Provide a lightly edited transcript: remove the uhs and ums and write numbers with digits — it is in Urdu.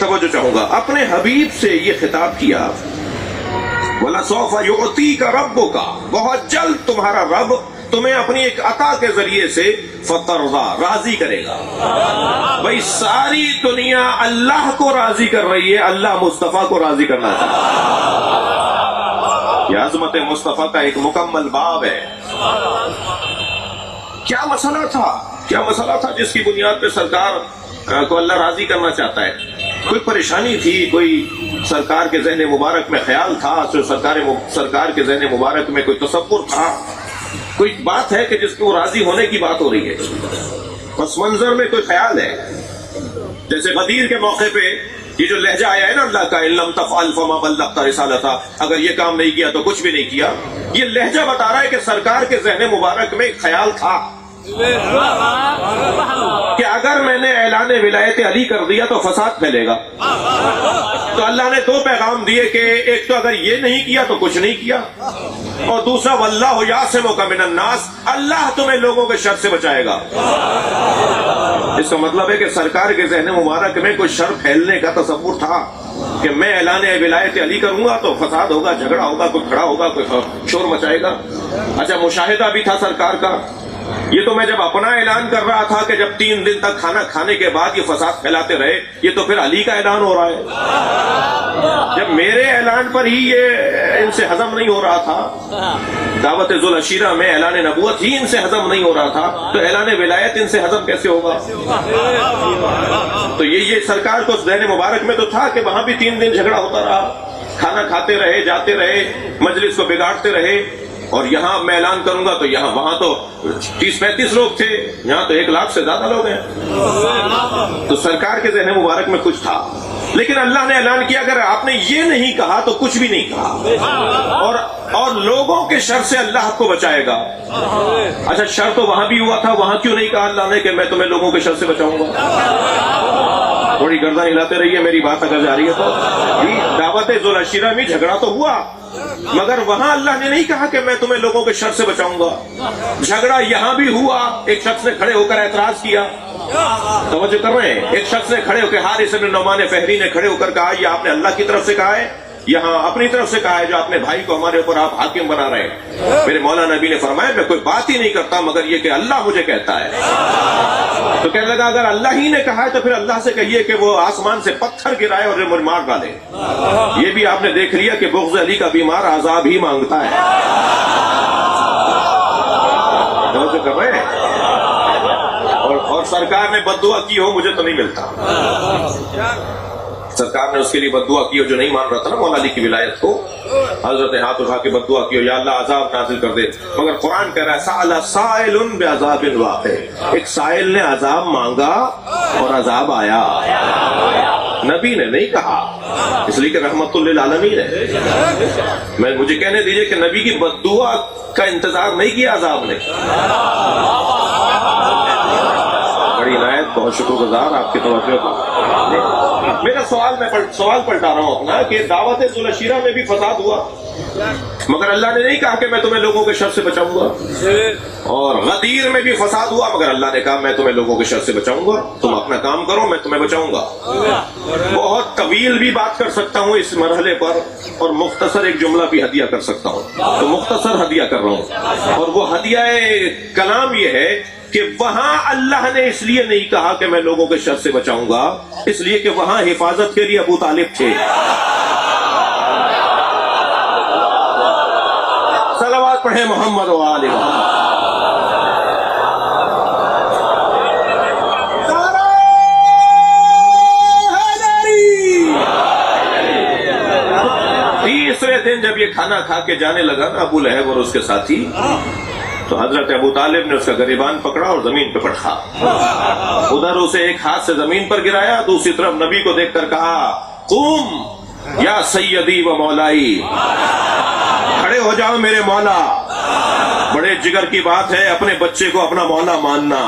توجہ چاہوں گا، اپنے حبیب سے یہ خطاب کیا، وَلَسَوْفَ يُعْطِيكَ رَبُّكَ، بہت جلد تمہارا رب تمہیں اپنی ایک عطا کے ذریعے سے فَتَرْضَىٰ، راضی کرے گا۔ بھئی ساری دنیا اللہ کو راضی کر رہی ہے، اللہ مصطفیٰ کو راضی کرنا چاہتا ہے۔ یہ عظمت مصطفیٰ کا ایک مکمل باب ہے۔ کیا مسئلہ تھا جس کی بنیاد پہ سرکار کو اللہ راضی کرنا چاہتا ہے؟ کوئی پریشانی تھی، کوئی سرکار کے ذہن مبارک میں خیال تھا، سرکار کے ذہن مبارک میں کوئی تصور تھا، کوئی بات ہے کہ جس کو راضی ہونے کی بات ہو رہی ہے، پس منظر میں کوئی خیال ہے؟ جیسے غدیر کے موقع پہ یہ جو لہجہ آیا ہے نا اللہ کا، اِن لَمْ تَفْعَلْ فَمَا بَلَّغْتَ رِسَالَتَهُ، اگر یہ کام نہیں کیا تو کچھ بھی نہیں کیا، یہ لہجہ بتا رہا ہے کہ سرکار کے ذہن مبارک میں ایک خیال تھا کہ اگر میں نے اعلان ولایت علی کر دیا تو فساد پھیلے گا۔ تو اللہ نے دو پیغام دیے کہ ایک تو اگر یہ نہیں کیا تو کچھ نہیں کیا، اور دوسرا وَاللَّهُ يَعْصِمُكَ مِنَ النَّاسِ، اللہ تمہیں لوگوں کے شر سے بچائے گا۔ اس کا مطلب ہے کہ سرکار کے ذہن مبارک میں کوئی شر پھیلنے کا تصور تھا کہ میں اعلان ولایت علی کروں گا تو فساد ہوگا، جھگڑا ہوگا، کوئی کھڑا ہوگا، کوئی شور مچائے گا۔ اچھا، مشاہدہ بھی تھا سرکار کا۔ یہ تو میں جب اپنا اعلان کر رہا تھا کہ جب 3 دن تک کھانا کھانے کے بعد یہ فساد پھیلاتے رہے، یہ تو پھر علی کا اعلان ہو رہا ہے۔ جب میرے اعلان پر ہی یہ ان سے ہضم نہیں ہو رہا تھا، دعوت ذوالعشیرہ میں اعلان نبوت ہی ان سے ہضم نہیں ہو رہا تھا، تو اعلان ولایت ان سے ہضم کیسے ہوگا؟ تو یہ سرکار کو ذہن مبارک میں تو تھا کہ وہاں بھی 3 دن جھگڑا ہوتا رہا، کھانا کھاتے رہے، جاتے رہے، مجلس کو بگاڑتے رہے، اور یہاں میں اعلان کروں گا تو وہاں تو 30-35 لوگ تھے، یہاں تو 1 لاکھ سے زیادہ لوگ ہیں۔ تو سرکار کے ذہن مبارک میں کچھ تھا، لیکن اللہ نے اعلان کیا اگر آپ نے یہ نہیں کہا تو کچھ بھی نہیں کہا، اور لوگوں کے شر سے اللہ آپ کو بچائے گا۔ اچھا، شر تو وہاں بھی ہوا تھا، وہاں کیوں نہیں کہا اللہ نے کہ میں تمہیں لوگوں کے شر سے بچاؤں گا؟ تھوڑی گردن ہلاتے رہیے، میری بات اگر جاری ہے تو۔ دعوت ذوالعشیرہ میں جھگڑا تو ہوا، مگر وہاں اللہ نے نہیں کہا کہ میں تمہیں لوگوں کے شر سے بچاؤں گا۔ جھگڑا یہاں بھی ہوا، ایک شخص نے کھڑے ہو کر اعتراض کیا، توجہ کر رہے ہیں، ایک شخص نے کھڑے ہو کے حارث بن نعمان فہری نے کھڑے ہو کر کہا یہ آپ نے اللہ کی طرف سے کہا ہے، یہاں اپنی طرف سے کہا ہے جو اپنے بھائی کو ہمارے اوپر آپ حاکم بنا رہے ہیں؟ میرے مولا نبی نے فرمایا میں کوئی بات ہی نہیں کرتا مگر یہ کہ اللہ مجھے کہتا ہے۔ تو کہنے لگا اگر اللہ ہی نے کہا ہے تو پھر اللہ سے کہیے کہ وہ آسمان سے پتھر گرائے اور مجھے مار ڈالے۔ یہ بھی آپ نے دیکھ لیا کہ بغض علی کا بیمار عذاب ہی مانگتا ہے۔ توجہ کر رہے ہیں؟ اور سرکار نے بد دعا کی ہو مجھے تو نہیں ملتا، سرکار نے اس کے لیے بد دعا کی ہو جو نہیں مان رہا تھا نا مولا علی کی ولایت کو، حضرت ہاتھ اٹھا کے بد دعا کی ہو یا اللہ عذاب نازل کر دے، مگر قرآن کہہ رہا ہے سأل سائل بعذاب واقع، ایک سائل نے عذاب مانگا اور عذاب آیا، نبی نے نہیں کہا، اس لیے کہ رحمت للعالمین ہے۔ مجھے کہنے دیجئے کہ نبی کی بد دعا کا انتظار نہیں کیا عذاب نے۔ بڑی عنایت، بہت شکر گزار آپ کی توجہ کا۔ میرا سوال پلٹا رہا ہوں اپنا کہ دعوت ذوالعشیرہ میں بھی فساد ہوا، مگر اللہ نے نہیں کہا کہ میں تمہیں لوگوں کے شر سے بچاؤں گا، اور غدیر میں بھی فساد ہوا مگر اللہ نے کہا میں تمہیں لوگوں کے شر سے بچاؤں گا، تم اپنا کام کرو میں تمہیں بچاؤں گا۔ بہت طویل بھی بات کر سکتا ہوں اس مرحلے پر، اور مختصر ایک جملہ بھی ہدیہ کر سکتا ہوں، تو مختصر ہدیہ کر رہا ہوں، اور وہ ہدیہ کلام یہ ہے کہ وہاں اللہ نے اس لیے نہیں کہا کہ میں لوگوں کے شر سے بچاؤں گا، اس لیے کہ وہاں حفاظت کے لیے ابو طالب تھے۔ صلوات پڑھیں محمد و آل محمد۔ تیسرے دن جب یہ کھانا کھا کے جانے لگا نا ابو لہب اور اس کے ساتھی، تو حضرت ابو طالب نے اس کا گریبان پکڑا اور زمین پہ پٹخا، ادھر اسے ایک ہاتھ سے زمین پر گرایا، دوسری طرف نبی کو دیکھ کر کہا قوم یا سیدی و مولائی، کھڑے ہو جاؤ میرے مولا۔ بڑے جگر کی بات ہے اپنے بچے کو اپنا مولا ماننا۔